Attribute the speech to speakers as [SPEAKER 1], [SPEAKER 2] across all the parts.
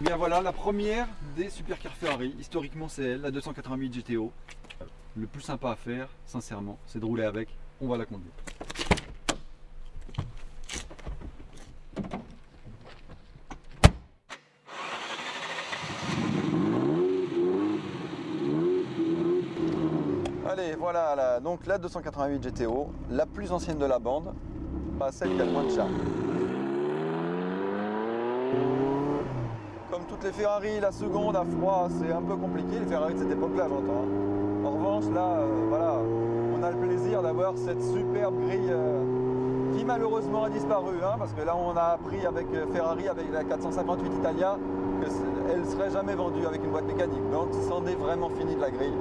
[SPEAKER 1] Bien voilà, la première des supercars Ferrari. Historiquement, c'est elle, la 288 GTO. Le plus sympa à faire, sincèrement, c'est de rouler avec. On va la conduire. Allez, voilà, donc la 288 GTO, la plus ancienne de la bande, pas celle qui a le moins de charme. Comme toutes les Ferrari, la seconde à froid, c'est un peu compliqué, les Ferrari de cette époque-là, j'entends. Hein. En revanche, là, voilà, on a le plaisir d'avoir cette superbe grille qui malheureusement a disparu, hein, parce que là, on a appris avec Ferrari, avec la 458 Italia, qu'elle ne serait jamais vendue avec une boîte mécanique. Donc, c'en est vraiment fini de la grille.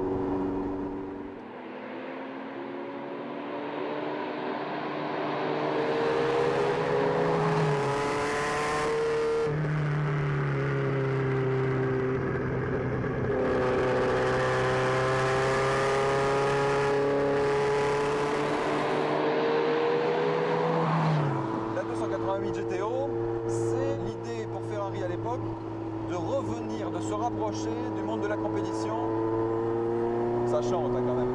[SPEAKER 1] GTO, c'est l'idée pour Ferrari à l'époque de revenir, de se rapprocher du monde de la compétition. Ça chante hein, quand même.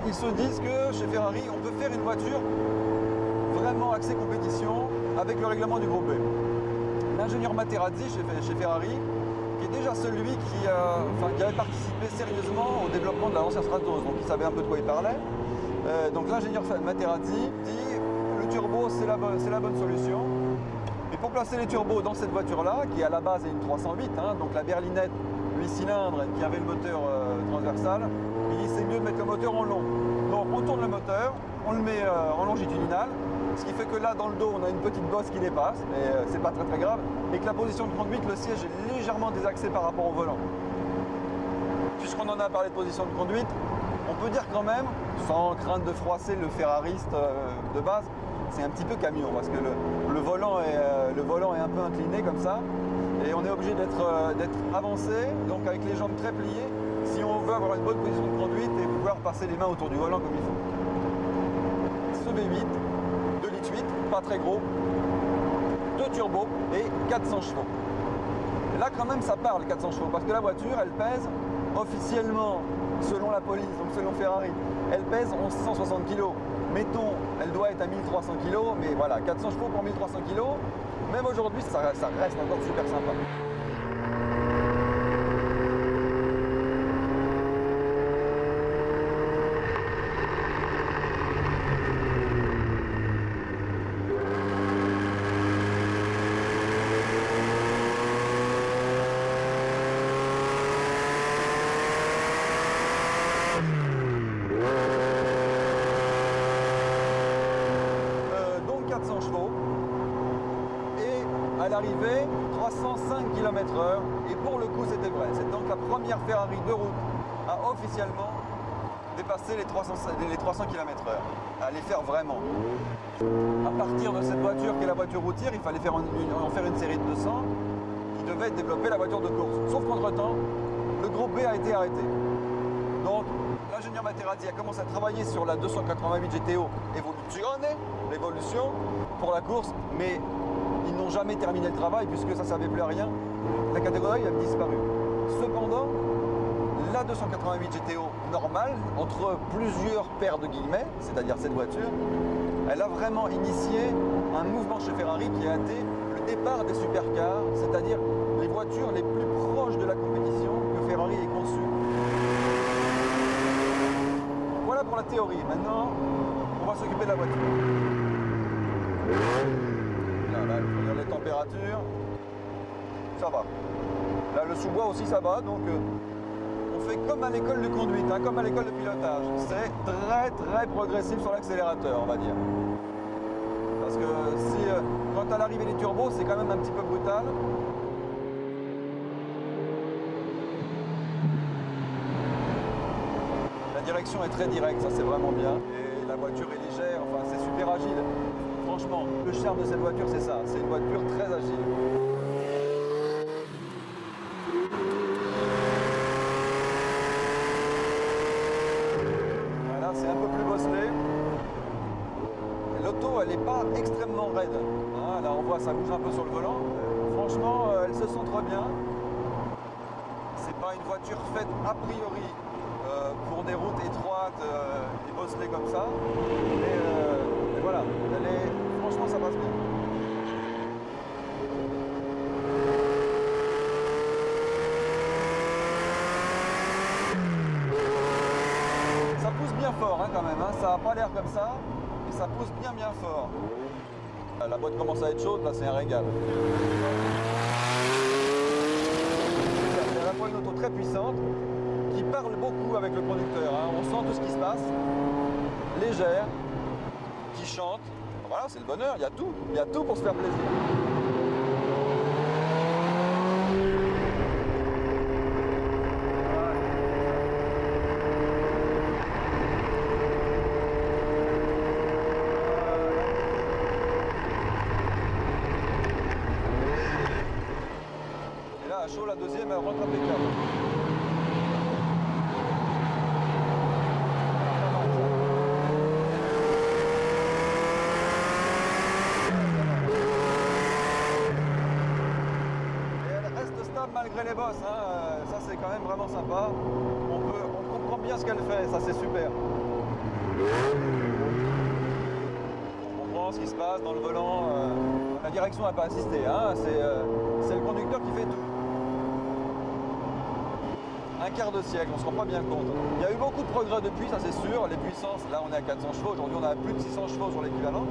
[SPEAKER 1] Ils se disent que chez Ferrari, on peut faire une voiture vraiment axée compétition avec le règlement du groupe B. L'ingénieur Materazzi chez Ferrari, qui est déjà celui qui avait participé sérieusement au développement de la Lancia Stratos, donc il savait un peu de quoi il parlait. Donc l'ingénieur Materazzi dit le turbo c'est la bonne solution. Et pour placer les turbos dans cette voiture-là, qui à la base est une 308, hein, donc la berlinette 8 cylindres qui avait le moteur transversal, il dit c'est mieux de mettre le moteur en long. Donc on tourne le moteur, on le met en longitudinal, ce qui fait que là dans le dos on a une petite bosse qui dépasse, mais c'est pas très grave, et que la position de conduite, le siège est légèrement désaxé par rapport au volant. Puisqu'on en a parlé de position de conduite, on peut dire quand même, sans crainte de froisser le ferrariste de base, c'est un petit peu camion parce que le volant est un peu incliné comme ça et on est obligé d'être avancé, donc avec les jambes très pliées, si on veut avoir une bonne position de conduite et pouvoir passer les mains autour du volant comme il faut. Ce V8, 2,8 litres, pas très gros, 2 turbos et 400 chevaux. Et là quand même ça parle 400 chevaux parce que la voiture elle pèse officiellement, selon la police, donc selon Ferrari, elle pèse 1160 kg. Mettons, elle doit être à 1300 kg, mais voilà, 400 chevaux pour 1300 kg, même aujourd'hui, ça reste encore super sympa. À l'arrivée, 305 km/h et pour le coup c'était vrai. C'est donc la première Ferrari de route à officiellement dépasser les 300 km/h, à les faire vraiment. À partir de cette voiture qui est la voiture routière, il fallait en faire une série de 200 qui devait développer la voiture de course. Sauf qu'entre-temps, le groupe B a été arrêté. Donc l'ingénieur Materazzi a commencé à travailler sur la 288 GTO l'évolution pour la course, mais ils n'ont jamais terminé le travail puisque ça ne servait plus à rien. La catégorie a disparu. Cependant, la 288 GTO normale, entre plusieurs paires de guillemets, c'est-à-dire cette voiture, elle a vraiment initié un mouvement chez Ferrari qui a été le départ des supercars, c'est-à-dire les voitures les plus proches de la compétition que Ferrari ait conçue. Voilà pour la théorie. Maintenant, on va s'occuper de la voiture. Là, je regarde les températures, ça va. Là, le sous-bois aussi, ça va. Donc, on fait comme à l'école de conduite, hein, comme à l'école de pilotage. C'est très progressif sur l'accélérateur, on va dire. Parce que quand à l'arrivée des turbos, c'est quand même un petit peu brutal. La direction est très directe, ça c'est vraiment bien. Et la voiture est légère, enfin c'est super agile. Franchement, le charme de cette voiture, c'est ça. C'est une voiture très agile. Voilà, c'est un peu plus bosselé. L'auto, elle n'est pas extrêmement raide. Hein, là, on voit, ça bouge un peu sur le volant. franchement, elle se sent très bien. C'est pas une voiture faite a priori pour des routes étroites et bosselées comme ça. Mais voilà, franchement, ça passe bien. Ça pousse bien fort hein, quand même, hein. Ça n'a pas l'air comme ça, mais ça pousse bien fort. La boîte commence à être chaude, là c'est un régal. C'est à la fois une auto très puissante, qui parle beaucoup avec le conducteur, hein. On sent tout ce qui se passe, légère, qui chante. Voilà, c'est le bonheur, il y a tout pour se faire plaisir. À chaud, la deuxième, elle rentre impeccable. Et elle reste stable malgré les bosses, hein. Ça c'est quand même vraiment sympa. On comprend bien ce qu'elle fait, ça c'est super. On comprend ce qui se passe dans le volant. La direction n'a pas assisté, hein. C'est le conducteur qui fait tout. Un quart de siècle, on ne se rend pas bien compte. Il y a eu beaucoup de progrès depuis, ça c'est sûr. Les puissances, là on est à 400 chevaux, aujourd'hui on a plus de 600 chevaux sur l'équivalent.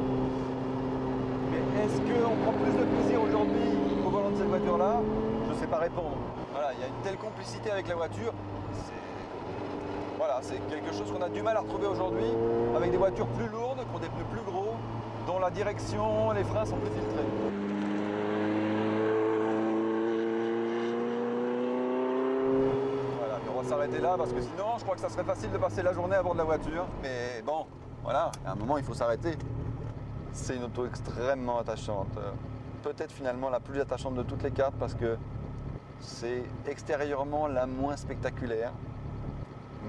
[SPEAKER 1] Mais est-ce qu'on prend plus de plaisir aujourd'hui au volant de cette voiture-là? Je ne sais pas répondre. Voilà, il y a une telle complicité avec la voiture. Voilà, c'est quelque chose qu'on a du mal à retrouver aujourd'hui avec des voitures plus lourdes, qui ont des pneus plus gros, dont la direction, les freins sont plus filtrés. S'arrêter là parce que sinon je crois que ça serait facile de passer la journée à bord de la voiture, mais bon voilà, à un moment il faut s'arrêter. C'est une auto extrêmement attachante, peut-être finalement la plus attachante de toutes les quatre parce que c'est extérieurement la moins spectaculaire,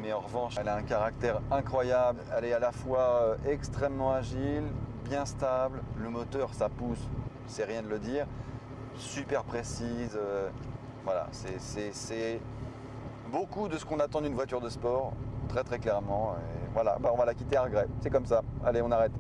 [SPEAKER 1] mais en revanche elle a un caractère incroyable. Elle est à la fois extrêmement agile, bien stable, le moteur ça pousse, c'est rien de le dire, super précise, voilà, c'est beaucoup de ce qu'on attend d'une voiture de sport, très clairement. Et voilà, on va la quitter à regret. C'est comme ça. Allez, on arrête.